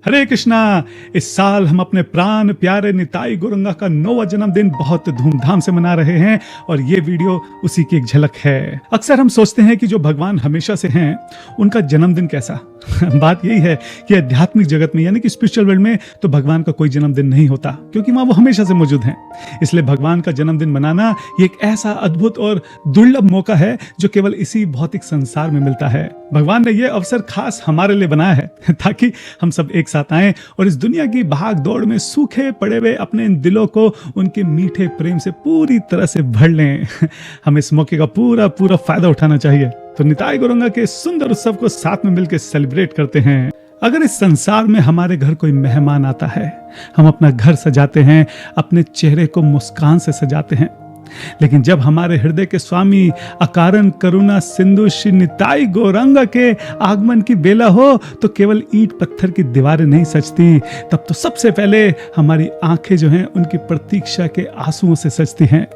हरे कृष्णा। इस साल हम अपने प्राण प्यारे निताई गौरंगा का 9वां जन्मदिन बहुत धूमधाम से मना रहे हैं और ये वीडियो उसी की एक झलक है। अक्सर हम सोचते हैं कि जो भगवान हमेशा से हैं उनका जन्मदिन कैसा। बात यही है कि आध्यात्मिक जगत में यानी कि स्पिरिचुअल वर्ल्ड में तो भगवान का कोई जन्मदिन नहीं होता, क्योंकि वहां वो हमेशा से मौजूद हैं। इसलिए भगवान का जन्मदिन मनाना ये एक ऐसा अद्भुत और दुर्लभ मौका है जो केवल इसी भौतिक संसार में मिलता है। भगवान ने यह अवसर खास हमारे लिए बनाया है ताकि हम सब एक साथ आएं और इस दुनिया की भाग दौड़ में सूखे पड़े हुए अपने इन दिलों को उनके मीठे प्रेम से पूरी तरह से भर लें। हमें इस मौके का पूरा फायदा उठाना चाहिए। तो निताई गौरंगा के सुंदर उत्सव को साथ में मिलकर सेलिब्रेट करते हैं। अगर इस संसार में हमारे घर कोई मेहमान आता है, हम अपना घर सजाते हैं, अपने चेहरे को मुस्कान से सजाते हैं, लेकिन जब हमारे हृदय के स्वामी अकारण करुणा सिंधु श्री निताई गौरंगा के आगमन की बेला हो तो केवल ईंट पत्थर की दीवारें नहीं सजती, तब तो सबसे पहले हमारी आंखें जो हैं उनकी प्रतीक्षा के आंसुओं से सजती हैं।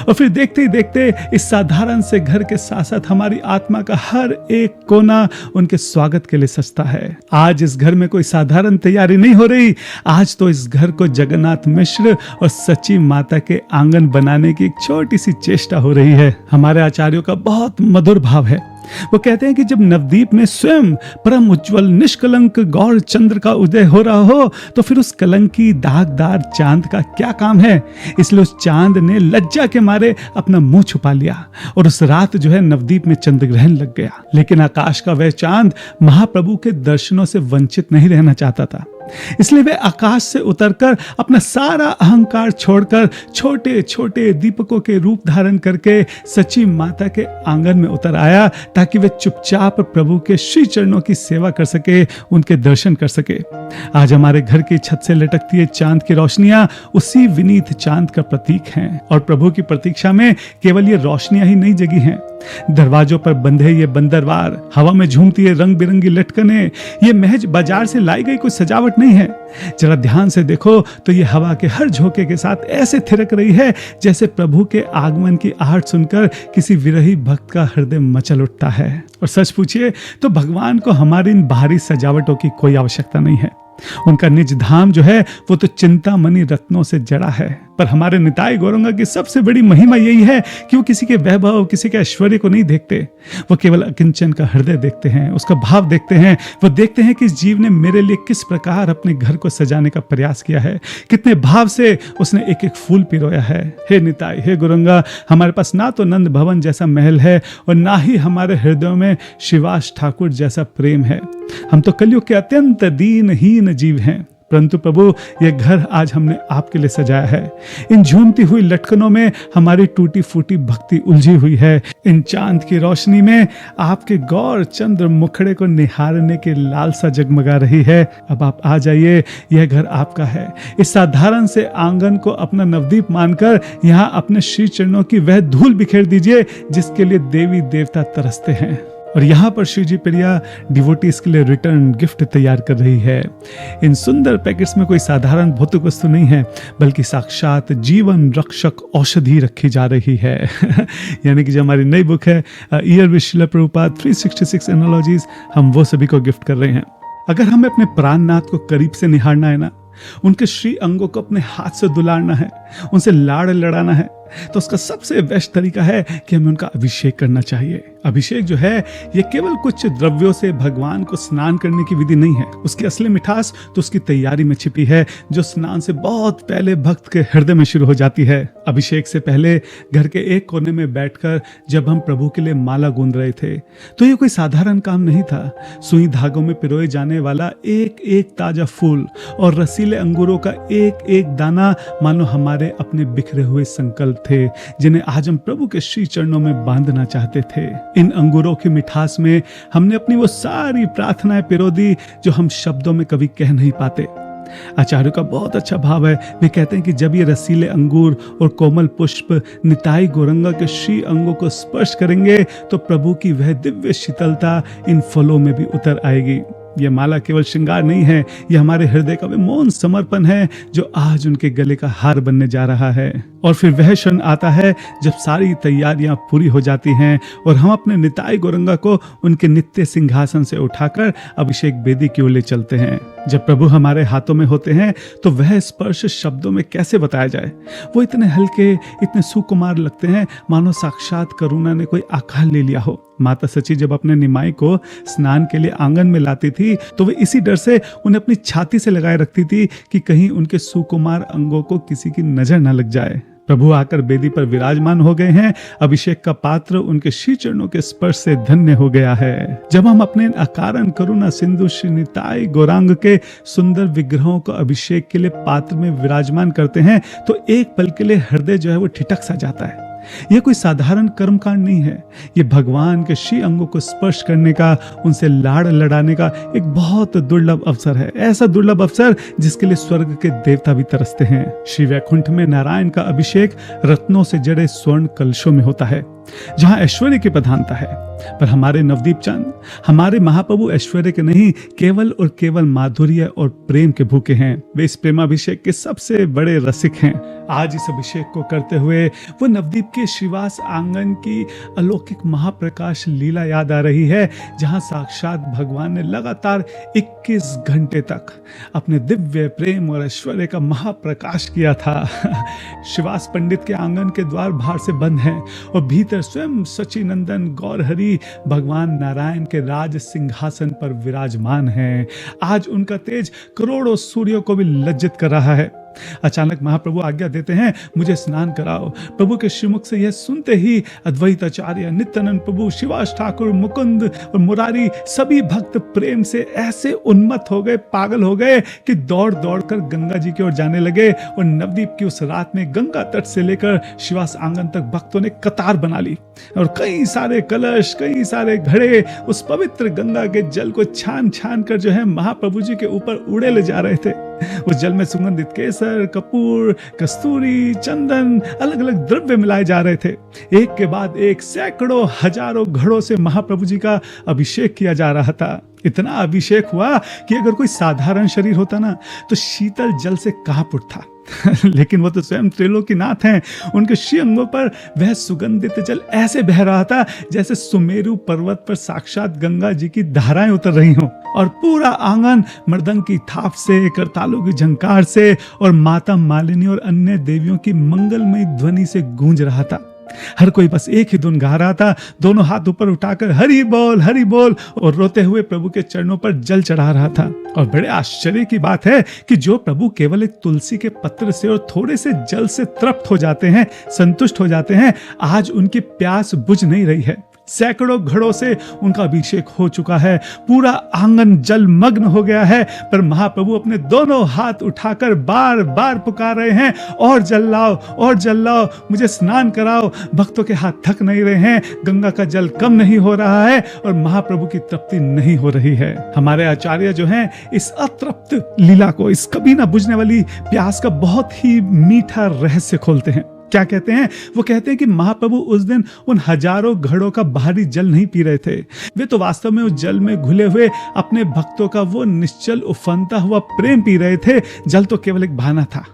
और फिर देखते ही देखते इस साधारण से घर के साथ साथ हमारी आत्मा का हर एक कोना उनके स्वागत के लिए सजता है। आज इस घर में कोई साधारण तैयारी नहीं हो रही, आज तो इस घर को जगन्नाथ मिश्र और सची माता के आंगन बनाने की एक छोटी सी चेष्टा हो रही है। हमारे आचार्यों का बहुत मधुर भाव है। वो कहते हैं कि जब नवदीप में स्वयं परम उज्जवल निष्कलंक गौर चंद्र का उदय हो रहा हो तो फिर उस कलंकी दागदार चांद का क्या काम है। इसलिए उस चांद ने लज्जा के मारे अपना मुंह छुपा लिया और उस रात जो है नवदीप में चंद्र ग्रहण लग गया। लेकिन आकाश का वह चांद महाप्रभु के दर्शनों से वंचित नहीं रहना चाहता था, इसलिए वह आकाश से उतरकर अपना सारा अहंकार छोड़कर छोटे छोटे दीपकों के रूप धारण करके सची माता के आंगन में उतर आया ताकि वह चुपचाप प्रभु के श्री चरणों की सेवा कर सके, उनके दर्शन कर सके। आज हमारे घर की छत से लटकती है चांद की रोशनियां उसी विनीत चांद का प्रतीक हैं और प्रभु की प्रतीक्षा में केवल ये रोशनियां ही नहीं जगी हैं। दरवाजों पर बंधे ये बंदरवार, हवा में झूमती है रंग बिरंगी लटकने, ये महज बाजार से लाई गई कोई सजावट नहीं है। जरा ध्यान से देखो तो ये हवा के हर झोंके के साथ ऐसे थिरक रही है जैसे प्रभु के आगमन की आहट सुनकर किसी विरही भक्त का हृदय मचल उठता है। और सच पूछिए तो भगवान को हमारी इन बाहरी सजावटों की कोई आवश्यकता नहीं है। उनका निज धाम जो है वो तो चिंतामणि रत्नों से जड़ा है। पर हमारे निताई गौरंगा की सबसे बड़ी महिमा यही है कि वो किसी के वैभव, किसी के ऐश्वर्य को नहीं देखते, वो केवल अकिंचन का हृदय देखते हैं, उसका भाव देखते हैं। वो देखते हैं कि इस जीव ने मेरे लिए किस प्रकार अपने घर को सजाने का प्रयास किया है, कितने भाव से उसने एक एक फूल पिरोया है। हे निताई, हे गौरंगा, हमारे पास ना तो नंद भवन जैसा महल है और ना ही हमारे हृदयों में शिवास ठाकुर जैसा प्रेम है। हम तो कलयुग के अत्यंत दीनहीन जीव हैं, परंतु प्रभु यह घर आज हमने आपके लिए सजाया है। इन झूमती हुई लटकनों में हमारी टूटी फूटी भक्ति उलझी हुई है। इन चांद की रोशनी में आपके गौर चंद्र मुखड़े को निहारने की लालसा जगमगा रही है। अब आप आ जाइए, यह घर आपका है। इस साधारण से आंगन को अपना नवदीप मानकर यहाँ अपने श्री चरणों की वह धूल बिखेर दीजिए जिसके लिए देवी देवता तरसते हैं। और यहाँ पर शिव जी प्रिया डिवोटीज के लिए रिटर्न गिफ्ट तैयार कर रही है। इन सुंदर पैकेट्स में कोई साधारण भौतिक वस्तु नहीं है, बल्कि साक्षात जीवन रक्षक औषधि रखी जा रही है। यानी कि जो हमारी नई बुक है year with Srila Prabhupada 366 analogies, हम वो सभी को गिफ्ट कर रहे हैं। अगर हमें अपने प्राणनाथ को करीब से निहारना है ना, उनके श्री अंगों को अपने हाथ से दुलारना है, उनसे लाड़ लड़ाना है, तो उसका सबसे बेस्ट तरीका है कि हमें उनका अभिषेक करना चाहिए। अभिषेक जो है ये केवल कुछ द्रव्यों से भगवान को स्नान करने की विधि नहीं है। उसकी असली मिठास तो उसकी तैयारी में छिपी है, जो स्नान से बहुत पहले भक्त के हृदय में शुरू हो जाती है। अभिषेक से पहले घर के एक कोने में बैठकर जब हम प्रभु के लिए माला गूंद रहे थे तो ये कोई साधारण काम नहीं था। सुई धागों में पिरोए जाने वाला एक एक ताजा फूल और रसीले अंगूरों का एक एक दाना मानो हमारे अपने बिखरे हुए संकल्प थे, जिन्हें आज हम प्रभु के श्री चरणों में बांधना चाहते थे। इन अंगूरों की मिठास में हमने अपनी वो सारी प्रार्थनाएं पिरो दी जो हम शब्दों में कभी कह नहीं पाते। आचार्यों का बहुत अच्छा भाव है। वे कहते हैं कि जब ये रसीले अंगूर और कोमल पुष्प निताई गौरंगा के श्री अंगों को स्पर्श करेंगे तो प्रभु की वह दिव्य शीतलता इन फलों में भी उतर आएगी। यह माला केवल श्रृंगार नहीं है, यह हमारे हृदय का मौन समर्पण है जो आज उनके गले का हार बनने जा रहा है। और फिर वह क्षण आता है जब सारी तैयारियां पूरी हो जाती हैं और हम अपने निताई गौरंगा को उनके नित्य सिंहासन से उठाकर अभिषेक वेदी की ओर ले चलते हैं। जब प्रभु हमारे हाथों में होते हैं तो वह स्पर्श शब्दों में कैसे बताया जाए। वो इतने हल्के, इतने सुकुमार लगते हैं, मानो साक्षात करुणा ने कोई आकार ले लिया हो। माता सची जब अपने निमाई को स्नान के लिए आंगन में लाती थी तो वे इसी डर से उन्हें अपनी छाती से लगाए रखती थी कि कहीं उनके सुकुमार अंगों को किसी की नजर न लग जाए। प्रभु आकर बेदी पर विराजमान हो गए हैं। अभिषेक का पात्र उनके श्री चरणों के स्पर्श से धन्य हो गया है। जब हम अपने अकारण करुणा सिंधु श्री निताई गौरांग के सुंदर विग्रहों को अभिषेक के लिए पात्र में विराजमान करते हैं तो एक पल के लिए हृदय जो है वो ठिठक सा जाता है। यह कोई साधारण कर्मकांड नहीं है, ये भगवान के श्री अंगों को स्पर्श करने का, उनसे लाड़ लड़ाने का एक बहुत दुर्लभ अवसर है। ऐसा दुर्लभ अवसर जिसके लिए स्वर्ग के देवता भी तरसते हैं। श्री वैकुंठ में नारायण का अभिषेक रत्नों से जड़े स्वर्ण कलशों में होता है, जहां ऐश्वर्य की प्रधानता है। पर हमारे नवदीप चंद, हमारे महाप्रभु ऐश्वर्य के नहीं, केवल और केवल माधुर्य और प्रेम के भूखे हैं। वे इस प्रेमाभिषेक के सबसे बड़े रसिक हैं। आज इस अभिषेक को करते हुए वो नवदीप के श्रीवास आंगन की अलौकिक महाप्रकाश लीला याद आ रही है, जहां साक्षात भगवान ने लगातार 21 घंटे तक अपने दिव्य प्रेम और ऐश्वर्य का महाप्रकाश किया था। श्रीवास पंडित के आंगन के द्वार बाहर से बंद हैं और भीतर स्वयं सचिनंदन गौरहरि भगवान नारायण के राज सिंहासन पर विराजमान हैं। आज उनका तेज करोड़ों सूर्यों को भी लज्जित कर रहा है। अचानक महाप्रभु आज्ञा देते हैं, मुझे स्नान कराओ। प्रभु के श्रीमुख से यह सुनते ही अद्वैत आचार्य, नित्यानंद प्रभु, शिवास ठाकुर, मुकुंद और मुरारी सभी भक्त प्रेम से ऐसे उन्मत्त हो गए, पागल हो गए कि दौड़ दौड़ कर गंगा जी की ओर जाने लगे। और नवदीप की उस रात में गंगा तट से लेकर शिवास आंगन तक भक्तों ने कतार बना ली और कई सारे कलश, कई सारे घड़े उस पवित्र गंगा के जल को छान छान कर जो है महाप्रभु जी के ऊपर उड़े ले जा रहे थे। उस जल में सुगंधित केसर, कपूर, कस्तूरी, चंदन, अलग अलग द्रव्य मिलाए जा रहे थे। एक के बाद एक सैकड़ों हजारों घड़ों से महाप्रभु जी का अभिषेक किया जा रहा था। इतना अभिषेक हुआ कि अगर कोई साधारण शरीर होता ना तो शीतल जल से कांप उठता। लेकिन वो तो स्वयं त्रिलोकीनाथ हैं। उनके श्री अंगों पर वह सुगंधित जल ऐसे बह रहा था जैसे सुमेरु पर्वत पर साक्षात गंगा जी की धाराएं उतर रही हों। और पूरा आंगन मृदंग की थाप से, करतालों की झंकार से और माता मालिनी और अन्य देवियों की मंगलमयी ध्वनि से गूंज रहा था। हर कोई बस एक ही धुन गा रहा था, दोनों हाथ ऊपर उठाकर हरि बोल और रोते हुए प्रभु के चरणों पर जल चढ़ा रहा था। और बड़े आश्चर्य की बात है कि जो प्रभु केवल एक तुलसी के पत्र से और थोड़े से जल से तृप्त हो जाते हैं, संतुष्ट हो जाते हैं, आज उनकी प्यास बुझ नहीं रही है। सैकड़ों घड़ों से उनका अभिषेक हो चुका है, पूरा आंगन जलमग्न हो गया है। पर महाप्रभु अपने दोनों हाथ उठाकर बार बार पुकार रहे हैं, और जल लाओ, और जल लाओ, मुझे स्नान कराओ। भक्तों के हाथ थक नहीं रहे हैं, गंगा का जल कम नहीं हो रहा है और महाप्रभु की तृप्ति नहीं हो रही है। हमारे आचार्य जो हैं इस अतृप्त लीला को, इस कभी ना बुझने वाली प्यास का बहुत ही मीठा रहस्य खोलते हैं। क्या कहते हैं? वो कहते हैं कि महाप्रभु उस दिन उन हजारों घड़ों का बाहरी जल नहीं पी रहे थे। वे तो वास्तव में उस जल में घुले हुए अपने भक्तों का वो निश्चल उफनता हुआ प्रेम पी रहे थे। जल तो केवल एक बहाना था।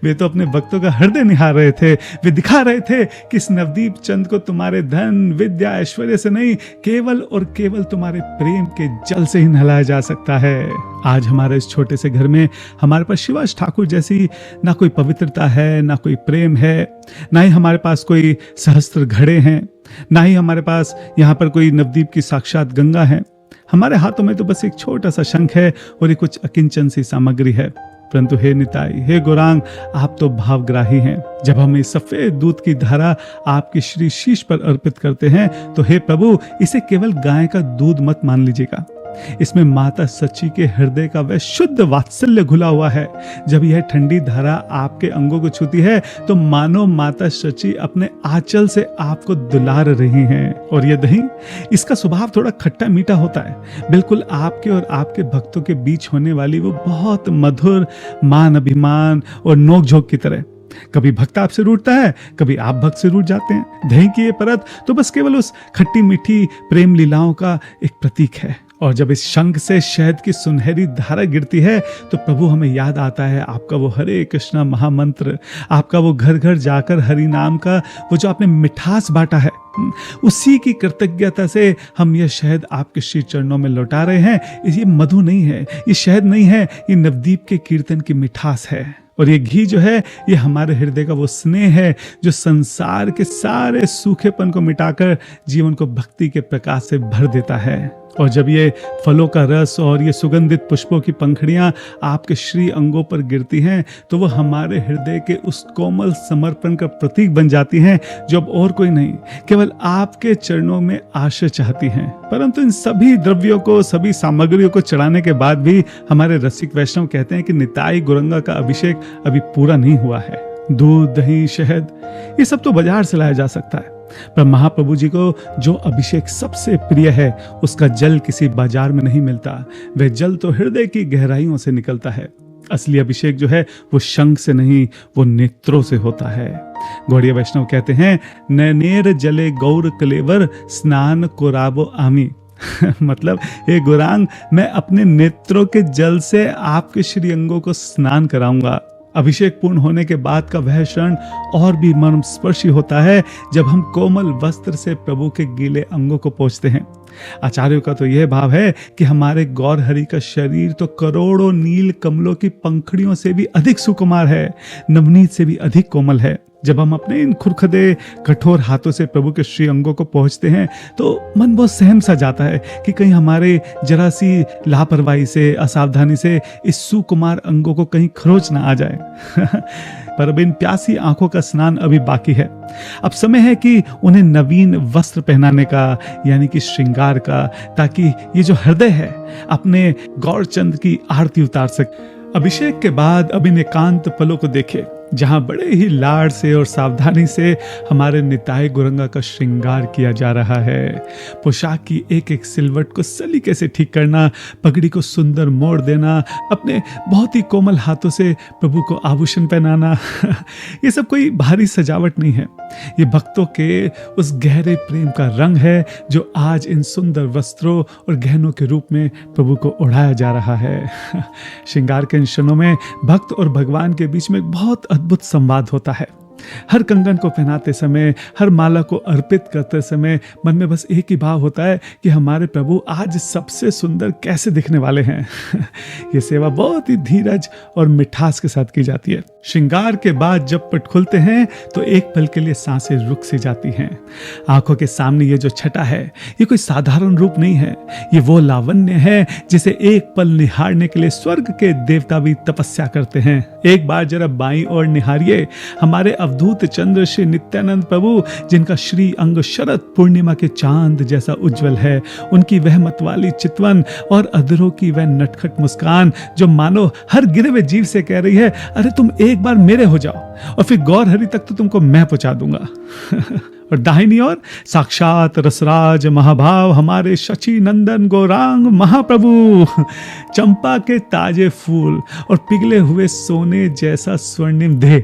वे तो अपने भक्तों का हृदय निहार रहे थे। वे दिखा रहे थे कि इस नवदीप चंद को तुम्हारे धन, विद्या, ऐश्वर्य से नहीं, केवल और केवल तुम्हारे प्रेम के जल से ही नहलाया जा सकता है। आज हमारे इस छोटे से घर में हमारे पास शिवास ठाकुर जैसी ना कोई पवित्रता है, ना कोई प्रेम है, ना ही हमारे पास कोई सहस्त्र घड़े हैं, ना ही हमारे पास यहाँ पर कोई नवदीप की साक्षात गंगा है। हमारे हाथों में तो बस एक छोटा सा शंख है और ये कुछ अकिंचन सी सामग्री है। परंतु हे निताई, हे गौरांग, आप तो भावग्राही हैं। जब हम इस सफेद दूध की धारा आपके श्री शीश पर अर्पित करते हैं तो हे प्रभु, इसे केवल गाय का दूध मत मान लीजिएगा। इसमें माता सच्ची के हृदय का वह शुद्ध वात्सल्य घुला हुआ है। जब यह ठंडी धारा आपके अंगों को छूती है तो मानो माता सच्ची अपने आंचल से आपको दुलार रही हैं। और यह दही, इसका स्वभाव थोड़ा खट्टा मीठा होता है, बिल्कुल आपके और आपके भक्तों के बीच होने वाली वो बहुत मधुर मान अभिमान और नोकझोंक की तरह। कभी भक्त आपसे रूठता है, कभी आप भक्त से रूठ जाते हैं। दही की ये परत तो बस केवल उस खट्टी मीठी प्रेम लीलाओं का एक प्रतीक है। और जब इस शंख से शहद की सुनहरी धारा गिरती है तो प्रभु हमें याद आता है आपका वो हरे कृष्णा महामंत्र, आपका वो घर घर जाकर हरि नाम का वो जो आपने मिठास बांटा है, उसी की कृतज्ञता से हम यह शहद आपके श्री चरणों में लौटा रहे हैं। ये मधु नहीं है, ये शहद नहीं है, ये नवदीप के कीर्तन की मिठास है। और ये घी जो है ये हमारे हृदय का वो स्नेह है जो संसार के सारे सूखेपन को मिटाकर जीवन को भक्ति के प्रकाश से भर देता है। और जब ये फलों का रस और ये सुगंधित पुष्पों की पंखड़ियां आपके श्री अंगों पर गिरती हैं तो वो हमारे हृदय के उस कोमल समर्पण का प्रतीक बन जाती हैं जो अब और कोई नहीं, केवल आपके चरणों में आश्रय चाहती हैं। परंतु इन सभी द्रव्यों को, सभी सामग्रियों को चढ़ाने के बाद भी हमारे रसिक वैष्णव कहते हैं कि निताई गौरंगा का अभिषेक अभी पूरा नहीं हुआ है। दूध, दही, शहद ये सब तो बाजार से लाया जा सकता है, पर महाप्रभु जी को जो अभिषेक सबसे प्रिय है उसका जल किसी बाजार में नहीं मिलता। वह जल तो हृदय की गहराइयों से निकलता है। असली अभिषेक जो है वो शंख से नहीं, वो नेत्रों से होता है। गौड़ीय वैष्णव कहते हैं, नैनेर जले गौर कलेवर स्नान कोराबो आमी मतलब हे गौरांग, मैं अपने नेत्रों के जल से आपके श्री अंगों को स्नान कराऊंगा। अभिषेक पूर्ण होने के बाद का वह क्षण और भी मर्म स्पर्शी होता है जब हम कोमल वस्त्र से प्रभु के गीले अंगों को पोंछते हैं। आचार्यों का तो यह भाव है कि हमारे गौर हरि का शरीर तो करोड़ों नील कमलों की पंखड़ियों से भी अधिक सुकुमार है, नवनीत से भी अधिक कोमल है। जब हम अपने इन खुरखदे कठोर हाथों से प्रभु के श्री अंगों को पहुंचते हैं तो मन बहुत सहम सा जाता है कि कहीं हमारे जरा सी लापरवाही से, असावधानी से इस सुकुमार अंगों को कहीं खरोच ना आ जाए पर अब इन प्यासी आंखों का स्नान अभी बाकी है। अब समय है कि उन्हें नवीन वस्त्र पहनाने का, यानी कि श्रृंगार का, ताकि ये जो हृदय है अपने गौरचंद की आरती उतार सके। अभिषेक के बाद अब इन एकांत पलों को देखे जहां बड़े ही लाड़ से और सावधानी से हमारे निताई गौरंगा का श्रृंगार किया जा रहा है। पोशाक की एक एक सिलवट को सलीके से ठीक करना, पगड़ी को सुंदर मोड़ देना, अपने बहुत ही कोमल हाथों से प्रभु को आभूषण पहनाना ये सब कोई भारी सजावट नहीं है, ये भक्तों के उस गहरे प्रेम का रंग है जो आज इन सुंदर वस्त्रों और गहनों के रूप में प्रभु को ओढ़ाया जा रहा है। श्रृंगार के इन क्षणों में भक्त और भगवान के बीच में बहुत अद्भुत संवाद होता है। हर कंगन को पहनाते समय, हर माला को अर्पित करते समय मन में बस एक ही भाव होता है कि हमारे प्रभु आज सबसे सुंदर कैसे दिखने वाले हैं। ये सेवा बहुत ही धीरज और मिठास के साथ की जाती है। श्रृंगार के बाद जब पट खुलते हैं तो एक पल के लिए सांसें रुक सी जाती हैं। आंखों के सामने ये जो छटा है ये कोई साधारण रूप नहीं है, ये वो लावण्य है जिसे एक पल निहारने के लिए स्वर्ग के देवता भी तपस्या करते हैं। एक बार जरा बाईं ओर निहारिए, हमारे अवधूत चंद्र श्री नित्यानंद प्रभु, जिनका श्री अंग शरद पूर्णिमा के चांद जैसा उज्जवल है, उनकी वह मतवाली चितवन और अधरों की वह नटखट मुस्कान जो मानो हर गिरे हुए जीव से कह रही है, अरे तुम एक बार मेरे हो जाओ और फिर गौर हरि तक तो तुमको मैं पहुंचा दूंगा। और दाहिनी ओर साक्षात रसराज महाभाव हमारे शची नंदन गौरांग महाप्रभु, चंपा के ताजे फूल और पिघले हुए सोने जैसा स्वर्णिम देह।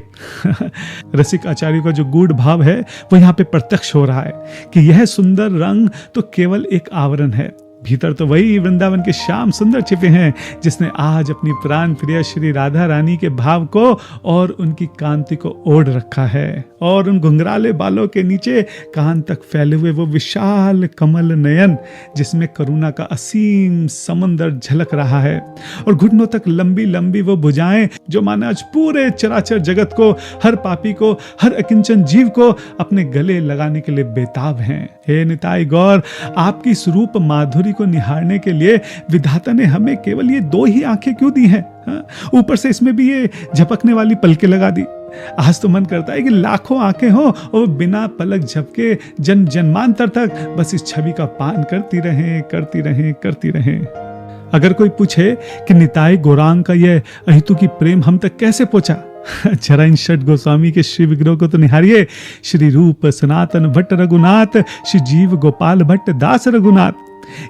रसिक आचार्य का जो गूढ़ भाव है वो यहाँ पे प्रत्यक्ष हो रहा है कि यह सुंदर रंग तो केवल एक आवरण है, भीतर तो वही वृंदावन के श्याम सुंदर छिपे हैं जिसने आज अपनी प्राण प्रिय श्री राधा रानी के भाव को और उनकी कांति को ओढ़ रखा है। और उन घुंघराले बालों के नीचे कान तक फैले हुए वो विशाल कमल नयन जिसमें करुणा का असीम समंदर झलक रहा है, और घुटनों तक लंबी लंबी वो भुजाएं जो मानो आज पूरे चराचर जगत को, हर पापी को, हर अकिंचन जीव को अपने गले लगाने के लिए बेताब हैं। हे निताई गौर, आपकी स्वरूप माधुरी को निहारने के लिए विधाता ने हमें केवल ये दो ही आंखें क्यों दी हैं? ऊपर से इसमें भी ये झपकने वाली पलकें लगा दी। आज तो मन करता है कि लाखों आंखें हो और बिना पलक झपके जन जन्मांतर तक बस इस छवि का पान करती रहें, करती रहें, करती रहें। अगर कोई पूछे कि निताई गौरांग का यह अहितु की प्रेम हम तक कैसे पहुंचा, जरा इन षट गोस्वामी के श्री विग्रह को तो निहारिए। श्री रूप सनातन भट्ट रघुनाथ, श्री जीव गोपाल भट्ट दास रघुनाथ,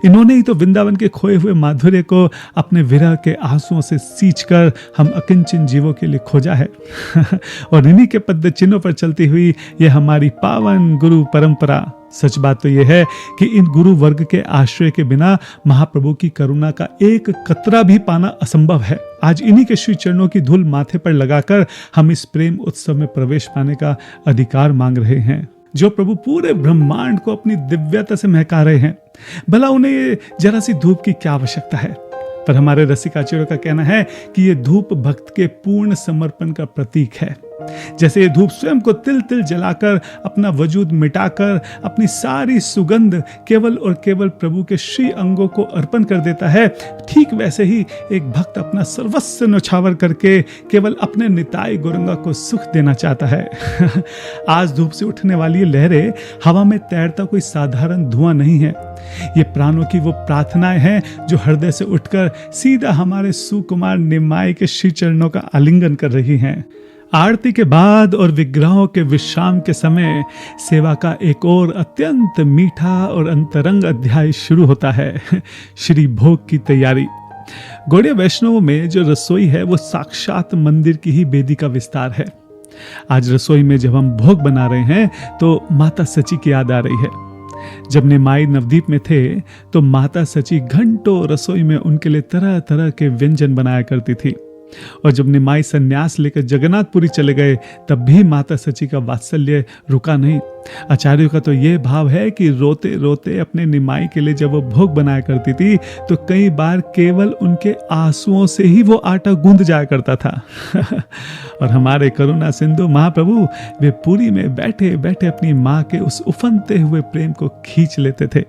इन्होंने ही तो वृंदावन के खोए हुए माधुर्य को अपने विरह के आंसुओं से सींचकर हम अकिंचन जीवों के लिए खोजा है। और इन्हीं के पद चिन्हों पर चलती हुई यह हमारी पावन गुरु परंपरा सच बात तो यह है कि इन गुरु वर्ग के आश्रय के बिना महाप्रभु की करुणा का एक कतरा भी पाना असंभव है। आज इन्हीं के श्री चरणों की धूल माथे पर लगाकर हम इस प्रेम उत्सव में प्रवेश पाने का अधिकार मांग रहे हैं। जो प्रभु पूरे ब्रह्मांड को अपनी दिव्यता से महका रहे हैं, भला उन्हें जरा सी धूप की क्या आवश्यकता है। पर हमारे रसिकाचार्यों का कहना है कि यह धूप भक्त के पूर्ण समर्पण का प्रतीक है। जैसे ये धूप स्वयं को तिल तिल जलाकर, अपना वजूद मिटाकर, अपनी सारी सुगंध केवल और केवल प्रभु के श्री अंगों को अर्पण कर देता है, ठीक वैसे ही एक भक्त अपना सर्वस्व न्यौछावर करके केवल अपने निताई गौरंगा को सुख देना चाहता है। आज धूप से उठने वाली ये लहरें हवा में तैरता कोई साधारण धुआं नहीं है। ये प्राणों की वो प्रार्थनाएं हैं जो हृदय से उठकर सीधा हमारे सुकुमार निमाई के श्री चरणों का आलिंगन कर रही हैं। आरती के बाद और विग्रहों के विश्राम के समय सेवा का एक और अत्यंत मीठा और अंतरंग अध्याय शुरू होता है, श्री भोग की तैयारी। गौड़ीय वैष्णवों में जो रसोई है वो साक्षात मंदिर की ही वेदी का विस्तार है। आज रसोई में जब हम भोग बना रहे हैं तो माता सची की याद आ रही है। जब निमाई नवदीप में थे तो माता सची घंटों रसोई में उनके लिए तरह तरह के व्यंजन बनाया करती थी। और जब निमाई संन्यास लेकर जगन्नाथपुरी चले गए तब भी माता सची का वात्सल्य रुका नहीं। आचार्यों का तो ये भाव है कि रोते रोते अपने निमाई के लिए जब वो भोग बनाया करती थी तो कई बार केवल उनके आंसुओं से ही वो आटा गूंद जाया करता था। और हमारे करुणा सिंधु महाप्रभु वे पुरी में बैठे बैठे अपनी माँ के उस उफनते हुए प्रेम को खींच लेते थे।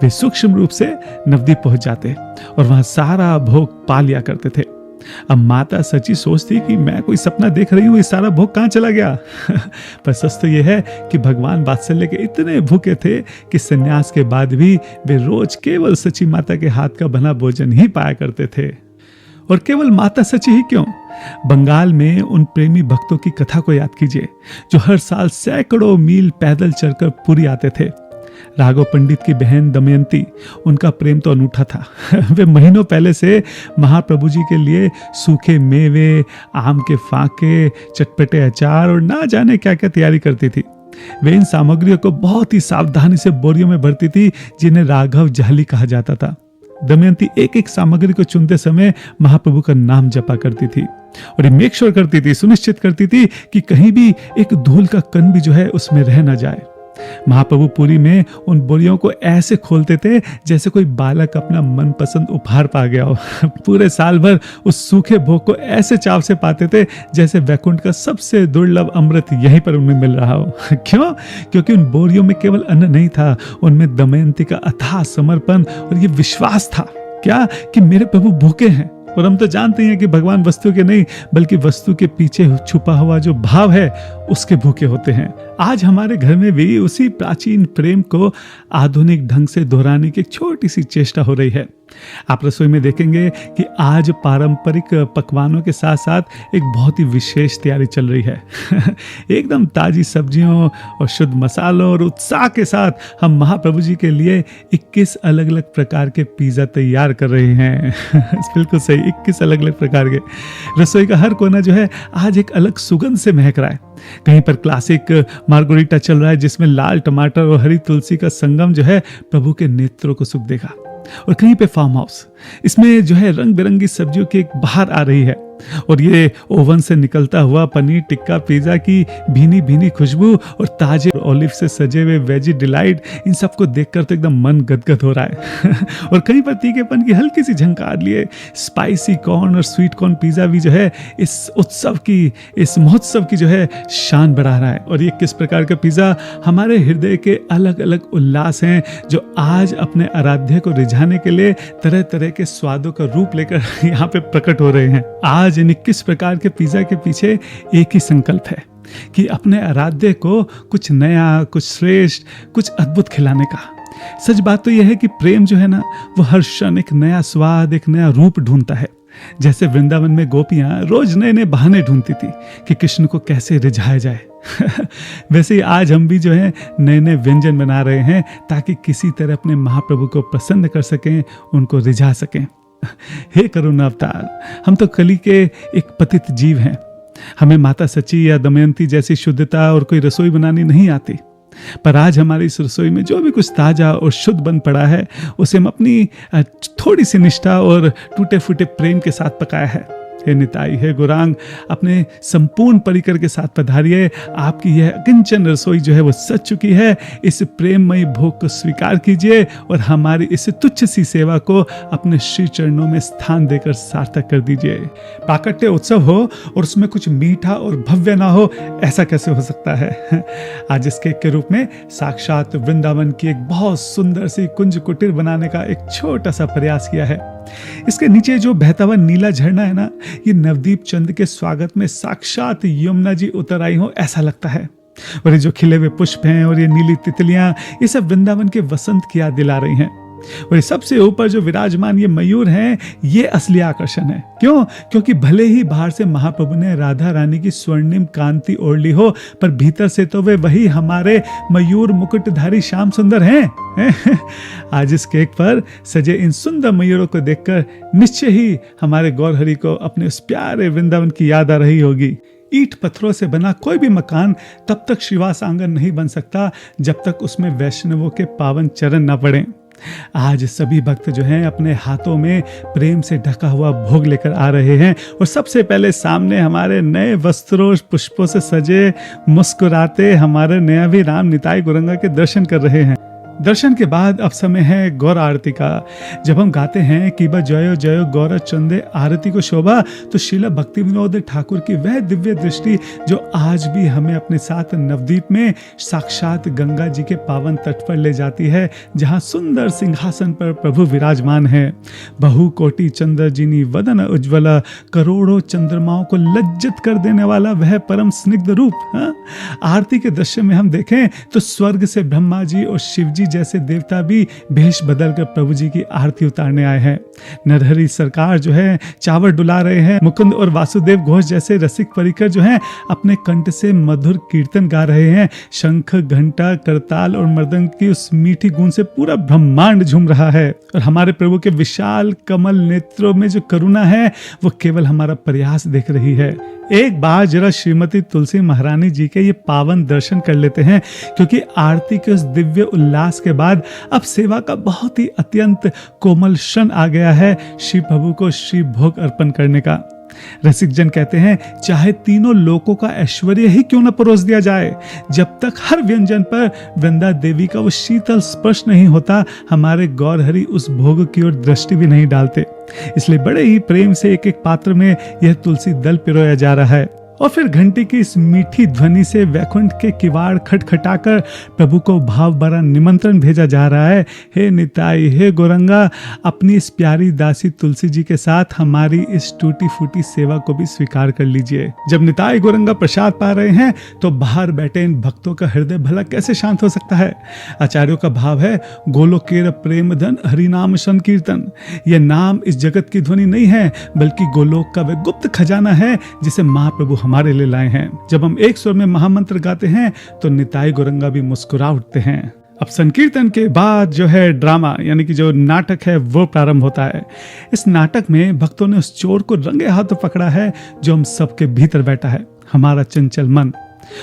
वे सूक्ष्म रूप से नवदीप पहुंच जाते और वहां सारा भोग पा लिया करते थे। अब माता सची सोचती कि मैं कोई सपना देख रही हूं, ये सारा भोग कहां चला गया। पर सच तो यह है कि भगवान वात्सल्य के इतने भूखे थे कि संन्यास के बाद भी वे रोज केवल सची माता के हाथ का बना भोजन ही पाया करते थे। और केवल माता सची ही क्यों, बंगाल में उन प्रेमी भक्तों की कथा को याद कीजिए जो हर साल सैकड़ों मील पैदल चलकर पुरी आते थे। राघव पंडित की बहन दमयंती, उनका प्रेम तो अनूठा था। वे महीनों पहले से महाप्रभु जी के लिए सूखे मेवे, आम के फाके, चटपटे अचार और ना जाने क्या क्या तैयारी करती थी। वे इन सामग्रियों को बहुत ही सावधानी से बोरियों में भरती थी जिन्हें राघव जहली कहा जाता था। दमयंती एक एक सामग्री को चुनते समय महाप्रभु का नाम जपा करती थी और ये मेक श्योर करती थी, सुनिश्चित करती थी कि कहीं भी एक धूल का कण भी जो है उसमें रह ना जाए। महाप्रभु पुरी में उन बोरियों को ऐसे खोलते थे जैसे कोई बालक अपना मनपसंद उपहार पा गया हो। पूरे साल भर उस सूखे भोग को ऐसे चाव से पाते थे जैसे वैकुंठ का सबसे दुर्लभ अमृत यहीं पर उन्हें मिल रहा हो। क्यों? क्योंकि उन बोरियों में केवल अन्न नहीं था, उनमें दमयंती का अथाह समर्पण और ये विश्वास था क्या कि मेरे प्रभु भूखे हैं। और हम तो जानते हैं कि भगवान वस्तु के नहीं बल्कि वस्तु के पीछे छुपा हुआ जो भाव है उसके भूखे होते हैं। आज हमारे घर में भी उसी प्राचीन प्रेम को आधुनिक ढंग से दोहराने की एक छोटी सी चेष्टा हो रही है। आप रसोई में देखेंगे कि आज पारंपरिक पकवानों के साथ साथ एक बहुत ही विशेष तैयारी चल रही है। एकदम ताजी सब्जियों और शुद्ध मसालों और उत्साह के साथ हम महाप्रभु जी के लिए 21 अलग अलग प्रकार के पिज्जा तैयार कर रहे हैं। बिल्कुल सही, 21 अलग अलग प्रकार के। रसोई का हर कोना जो है आज एक अलग सुगंध से महक रहा है। कहीं पर क्लासिक मार्गोरिटा चल रहा है जिसमें लाल टमाटर और हरी तुलसी का संगम जो है प्रभु के नेत्रों को सुख देगा। और कहीं पे फार्म हाउस, इसमें जो है रंग बिरंगी सब्जियों की एक बहार आ रही है और ये ओवन से निकलता हुआ पनीर टिक्का पिज्जा की भीनी भीनी खुशबू और ताजे ऑलिव से सजे हुए वेजी डिलाइट, इन सबको देखकर तो एकदम मन गदगद हो रहा है। और कहीं पर तीखेपन की हल्की सी झंकार लिए स्पाइसी कॉर्न और स्वीट कॉर्न पिज्जा भी जो है इस उत्सव की, इस महोत्सव की जो है शान बढ़ा रहा है। और ये किस प्रकार का पिज्जा हमारे हृदय के अलग अलग उल्लास हैं जो आज अपने आराध्य को रिझाने के लिए तरह तरह के स्वादों का रूप लेकर यहाँ पे प्रकट हो रहे हैं। आज इन 21 प्रकार के पिज्जा के पीछे एक ही संकल्प है कि अपने आराध्य को कुछ नया, कुछ श्रेष्ठ, कुछ अद्भुत खिलाने का। सच बात तो यह है कि प्रेम जो है ना वो हर क्षण एक नया स्वाद, एक नया रूप ढूंढता है। जैसे वृंदावन में गोपियां रोज नए नए बहाने ढूंढती थी कि कृष्ण को कैसे रिझाया जाए। वैसे ही आज हम भी जो है नए नए व्यंजन बना रहे हैं ताकि किसी तरह अपने महाप्रभु को प्रसन्न कर सकें, उनको रिझा सकें। हे करुणा अवतार, हम तो कली के एक पतित जीव हैं। हमें माता सची या दमयंती जैसी शुद्धता और कोई रसोई बनानी नहीं आती। पर आज हमारी इस रसोई में जो भी कुछ ताजा और शुद्ध बन पड़ा है उसे हम अपनी थोड़ी सी निष्ठा और टूटे फूटे प्रेम के साथ पकाया है। हे निताई, हे गौरांग, अपने संपूर्ण परिकर के साथ पधारिए। आपकी यह अकिंचन रसोई जो है वो सज चुकी है। इस प्रेममयी भोग को स्वीकार कीजिए और हमारी इस तुच्छ सी सेवा को अपने श्री चरणों में स्थान देकर सार्थक कर दीजिए। प्राकट्य उत्सव हो और उसमें कुछ मीठा और भव्य ना हो, ऐसा कैसे हो सकता है? आज इस केक के रूप में साक्षात वृंदावन की एक बहुत सुंदर सी कुंज कुटीर बनाने का एक छोटा सा प्रयास किया है। इसके नीचे जो बहता हुआ नीला झरना है ना, ये नवदीप चंद के स्वागत में साक्षात यमुना जी उतर आई हो ऐसा लगता है। और ये जो खिले हुए पुष्प हैं और ये नीली तितलियां, ये सब वृंदावन के वसंत की याद दिला रही हैं। और ये सबसे ऊपर जो विराजमान ये मयूर हैं, ये असली आकर्षण है। क्यों? क्योंकि भले ही बाहर से महाप्रभु ने राधा रानी की स्वर्णिम कांति ओढ़ ली हो, पर भीतर से तो वे वही हमारे मयूर मुकुटधारी श्याम सुंदर हैं। आज इस केक पर सजे इन सुंदर मयूरों को देखकर निश्चय ही हमारे गौरहरि को अपने उस प्यारे वृंदावन की याद आ रही होगी। ईंट पत्थरों से बना कोई भी मकान तब तक श्रीवास आंगन नहीं बन सकता जब तक उसमें वैष्णवों के पावन चरण न पड़े। आज सभी भक्त जो हैं अपने हाथों में प्रेम से ढका हुआ भोग लेकर आ रहे हैं और सबसे पहले सामने हमारे नए वस्त्रों पुष्पों से सजे मुस्कुराते हमारे नया भी राम निताई गौरंगा के दर्शन कर रहे हैं। दर्शन के बाद अब समय है गौर आरती का। जब हम गाते हैं कि बा जयो जयो गौर चंदे आरती को शोभा, तो श्रील भक्ति विनोद ठाकुर की वह दिव्य दृष्टि जो आज भी हमें अपने साथ नवदीप में साक्षात गंगा जी के पावन तट पर ले जाती है, जहां सुंदर सिंहासन पर प्रभु विराजमान है। बहु कोटि चंद्र जिनी वदन उज्ज्वला, करोड़ों चंद्रमाओं को लज्जित कर देने वाला वह परम स्निग्ध रूप। आरती के दृश्य में हम देखें तो स्वर्ग से ब्रह्मा जी और शिव जी जैसे देवता भी भेष बदलकर प्रभु जी की आरती उतारने आए हैं। नरहरि सरकार जो है चावड़ डुला रहे हैं। मुकुंद और वासुदेव घोष जैसे रसिक परिकर जो हैं अपने कंठ से मधुर कीर्तन गा रहे हैं। शंख, घंटा, करताल और मृदंग की उस मीठी गूंज से पूरा ब्रह्मांड झूम रहा है। और हमारे प्रभु के विशाल कमल नेत्रों में जो करुणा है वो केवल हमारा प्रयास देख रही है। एक बार जरा श्रीमती तुलसी महारानी जी के ये पावन दर्शन कर लेते हैं, क्योंकि आरती के उस दिव्य उल्लास के बाद अब सेवा का बहुत ही अत्यंत कोमल क्षण आ गया है श्री प्रभु को श्री भोग अर्पण करने का। रसिक जन कहते हैं चाहे तीनों लोकों का ऐश्वर्य ही क्यों न परोस दिया जाए, जब तक हर व्यंजन पर वृंदा देवी का वो शीतल स्पर्श नहीं होता, हमारे गौरहरि उस भोग की ओर दृष्टि भी नहीं डालते। इसलिए बड़े ही प्रेम से एक एक पात्र में यह तुलसी दल पिरोया जा रहा है। और फिर घंटी की इस मीठी ध्वनि से वैकुंठ के किवाड़ खटखटाकर प्रभु को भाव भरा निमंत्रण भेजा जा रहा है। हे निताई, हे गौरंगा, अपनी इस प्यारी दासी तुलसी जी के साथ हमारी इस टूटी फूटी सेवा को भी स्वीकार कर लीजिए। जब निताई गौरंगा प्रसाद पा रहे हैं तो बाहर बैठे इन भक्तों का हृदय भला कैसे शांत हो सकता है। आचार्यों का भाव है गोलोकेर प्रेम धन हरिनाम संकीर्तन। यह नाम इस जगत की ध्वनि नहीं है, बल्कि गोलोक का वह गुप्त खजाना है जिसे महाप्रभु हमारे लिए लाए हैं। जब हम एक स्वर में महामंत्र गाते हैं तो निताई गौरंगा भी मुस्कुरा उठते हैं। अब संकीर्तन के बाद जो है ड्रामा यानी कि जो नाटक है वो प्रारंभ होता है। इस नाटक में भक्तों ने उस चोर को रंगे हाथों पकड़ा है जो हम सबके भीतर बैठा है, हमारा चंचल मन।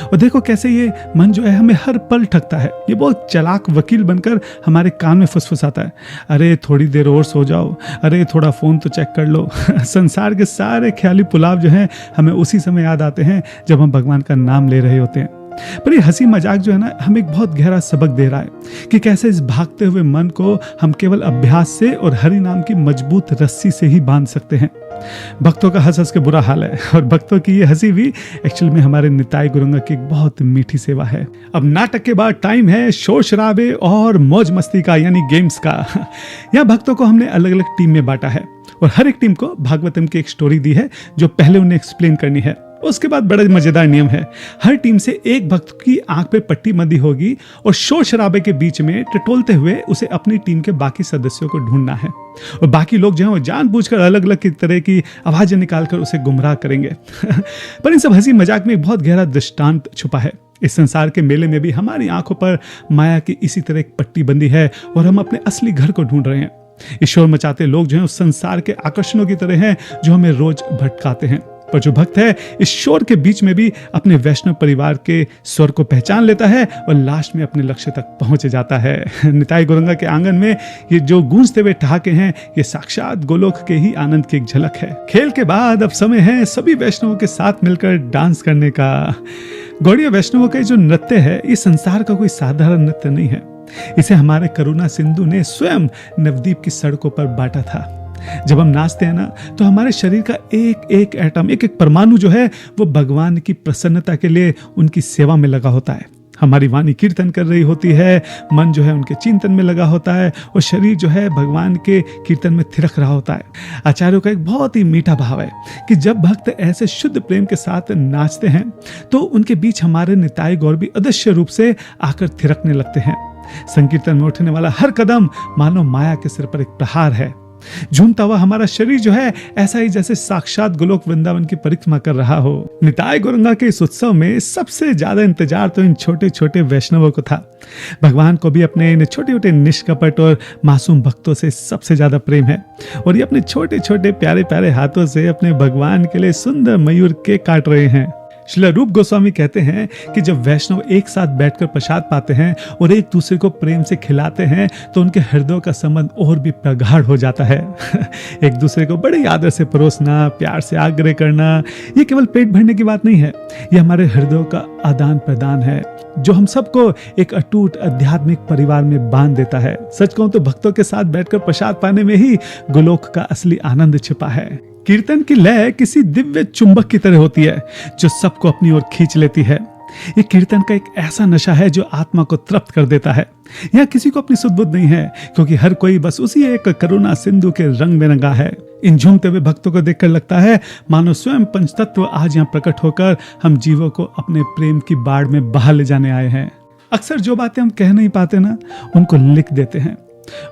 और देखो कैसे ये मन जो है हमें हर पल ठगता है। ये बहुत चालाक वकील बनकर हमारे कान में फुसफुसाता है, अरे थोड़ी देर और सो जाओ, अरे थोड़ा फोन तो चेक कर लो। संसार के सारे ख्याली पुलाव जो हैं हमें उसी समय याद आते हैं जब हम भगवान का नाम ले रहे होते हैं। पर ये हंसी मजाक जो है ना हमें एक बहुत गहरा सबक दे रहा है कि कैसे इस भागते हुए मन को हम केवल अभ्यास से और हरि नाम की मजबूत रस्सी से ही बांध सकते हैं। भक्तों का हंस हंस के बुरा हाल है और भक्तों की ये हंसी भी एक्चुअल में हमारे निताई गौरंगा की एक बहुत मीठी सेवा है। अब नाटक के बाद टाइम है शोर शराबे और मौज मस्ती का यानी गेम्स का। यहाँ भक्तों को हमने अलग अलग टीम में बांटा है और हर एक टीम को भागवतम की एक स्टोरी दी है जो पहले उन्हें एक्सप्लेन करनी है। उसके बाद बड़ा मजेदार नियम है, हर टीम से एक भक्त की आंख पे पट्टी बंधी होगी और शोर शराबे के बीच में टटोलते हुए उसे अपनी टीम के बाकी सदस्यों को ढूंढना है और बाकी लोग जो है वो जानबूझकर अलग अलग की तरह की आवाजें निकालकर उसे गुमराह करेंगे। पर इन सब हंसी मजाक में एक बहुत गहरा दृष्टांत छुपा है। इस संसार के मेले में भी हमारी आंखों पर माया की इसी तरह एक पट्टी बंदी है और हम अपने असली घर को ढूंढ रहे हैं। ईश्वर मचाते लोग जो हैं उस संसार के आकर्षणों की तरह हैं जो हमें रोज भटकाते हैं। पर जो भक्त है इस शोर के बीच में भी अपने वैष्णव परिवार के स्वर को पहचान लेता है और लास्ट में अपने लक्ष्य तक पहुंच जाता है। निताई गौरंगा के आंगन में ये जो गूंजते हुए ठहाके हैं, ये साक्षात गोलोक के ही आनंद की एक झलक है। खेल के बाद अब समय है सभी वैष्णवों के साथ मिलकर डांस करने का। गौड़ीय वैष्णवों का जो नृत्य है, ये संसार का कोई साधारण नृत्य नहीं है। इसे हमारे करुणा सिंधु ने स्वयं नवद्वीप की सड़कों पर बांटा था। जब हम नाचते हैं ना, तो हमारे शरीर का एक एक एटम, एक एक परमाणु जो है वो भगवान की प्रसन्नता के लिए उनकी सेवा में लगा होता है। हमारी वाणी कीर्तन कर रही होती है, मन जो है उनके चिंतन में लगा होता है और शरीर जो है भगवान के कीर्तन में थिरक रहा होता है। आचार्यों का एक बहुत ही मीठा भाव है कि जब भक्त ऐसे शुद्ध प्रेम के साथ नाचते हैं तो उनके बीच हमारे निताई गौर भी अदृश्य रूप से आकर थिरकने लगते हैं। संकीर्तन में उठने वाला हर कदम मानो माया के सिर पर एक प्रहार है। झूमता हुआ हमारा शरीर जो है ऐसा ही जैसे साक्षात गोलोक वृंदावन की परिक्रमा कर रहा हो। निताई गौरंगा के इस उत्सव में सबसे ज्यादा इंतजार तो इन छोटे छोटे वैष्णवों को था। भगवान को भी अपने इन छोटे छोटे निष्कपट और मासूम भक्तों से सबसे ज्यादा प्रेम है और ये अपने छोटे छोटे प्यारे प्यारे हाथों से अपने भगवान के लिए सुंदर मयूर केक काट रहे हैं। श्रील रूप गोस्वामी कहते हैं कि जब वैष्णव एक साथ बैठकर प्रसाद पाते हैं और एक दूसरे को प्रेम से खिलाते हैं तो उनके हृदयों का संबंध और भी प्रगाढ़ हो जाता है। एक दूसरे को बड़े आदर से परोसना, प्यार से आग्रह करना, ये केवल पेट भरने की बात नहीं है, ये हमारे हृदयों का आदान प्रदान है जो हम सबको एक अटूट आध्यात्मिक परिवार में बांध देता है। सच कहूं तो भक्तों के साथ बैठकर प्रसाद पाने में ही गोलोक का असली आनंद छिपा है। कीर्तन की लय किसी दिव्य चुंबक की तरह होती है जो सबको अपनी ओर खींच लेती है। ये कीर्तन का एक ऐसा नशा है जो आत्मा को तृप्त कर देता है। यहाँ किसी को अपनी सुध-बुध नहीं है क्योंकि हर कोई बस उसी एक करुणा सिंधु के रंग में रंगा है। इन झूमते हुए भक्तों को देखकर लगता है मानो स्वयं पंचतत्व आज यहाँ प्रकट होकर हम जीवों को अपने प्रेम की बाढ़ में बहा ले जाने आए हैं। अक्सर जो बातें हम कह नहीं पाते ना, उनको लिख देते हैं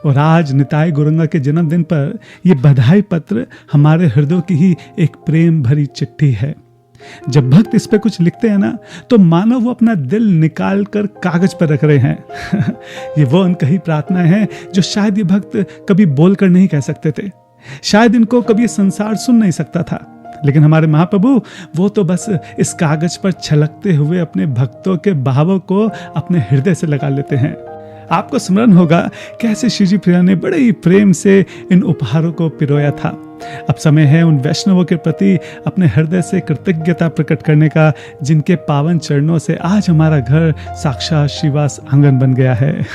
और आज निताई गौरंगा के जन्मदिन पर यह बधाई पत्र हमारे हृदयों की ही एक प्रेम भरी चिट्ठी है। जब भक्त इस पे कुछ लिखते हैं ना, तो मानो वो अपना दिल निकाल कर कागज पर रख रहे हैं। ये वो उनकी प्रार्थनाएं हैं जो शायद ये भक्त कभी बोलकर नहीं कह सकते थे, शायद इनको कभी संसार सुन नहीं सकता था, लेकिन हमारे महाप्रभु वो तो बस इस कागज पर छलकते हुए अपने भक्तों के भावों को अपने हृदय से लगा लेते हैं। आपको स्मरण होगा कैसे श्रीजी प्रिया ने बड़े ही प्रेम से इन उपहारों को पिरोया था। अब समय है उन वैष्णवों के प्रति अपने हृदय से कृतज्ञता प्रकट करने का जिनके पावन चरणों से आज हमारा घर साक्षात श्रीवास आंगन बन गया है।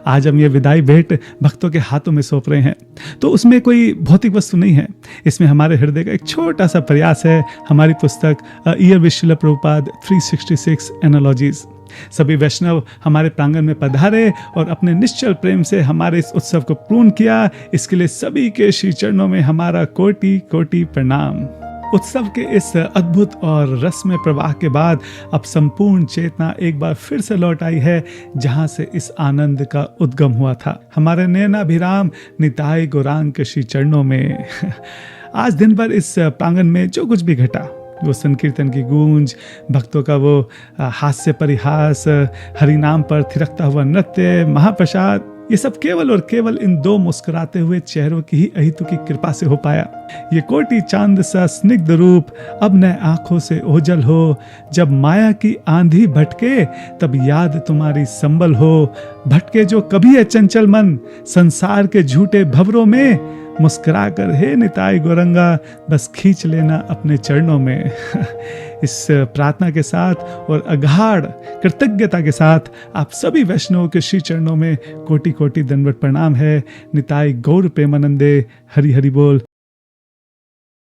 आज हम ये विदाई भेंट भक्तों के हाथों में सौंप रहे हैं, तो उसमें कोई भौतिक वस्तु नहीं है, इसमें हमारे हृदय का एक छोटा सा प्रयास है। हमारी पुस्तक a year with Srila Prabhupada 366 analogies. सभी वैष्णव हमारे प्रांगण में पधारे और अपने निश्चल प्रेम से हमारे इस उत्सव को पूर्ण किया। इसके लिए सभी के श्री चरणों में हमारा कोटि कोटि प्रणाम। उत्सव के इस अद्भुत और रसमय प्रवाह के बाद अब संपूर्ण चेतना एक बार फिर से लौट आई है जहां से इस आनंद का उद्गम हुआ था, हमारे नयनाभिराम निताई गौरांग के श्री चरणों में। आज दिन भर इस प्रांगण में जो कुछ भी घटा, वो संकीर्तन की गूंज, भक्तों का वो हास्य परिहास, हरिनाम पर थिरकता हुआ नृत्य, महाप्रसाद, ये सब केवल और केवल इन दो मुस्कुराते हुए चेहरों की ही अहितु की कृपा से हो पाया। ये कोटि चांद सा स्निग्ध रूप अब नए आंखों से ओझल हो, जब माया की आंधी भटके तब याद तुम्हारी संबल हो। भटके जो कभी है चंचल मन संसार के झूठे भंवरों में, मुस्कुरा कर हे निताई गौरंगा बस खींच लेना अपने चरणों में। इस प्रार्थना के साथ और अगाढ़ कृतज्ञता के साथ आप सभी वैष्णवों के श्री चरणों में कोटि कोटि दंडवत प्रणाम है। निताई गौर प्रेमानंदे। हरि हरि बोल।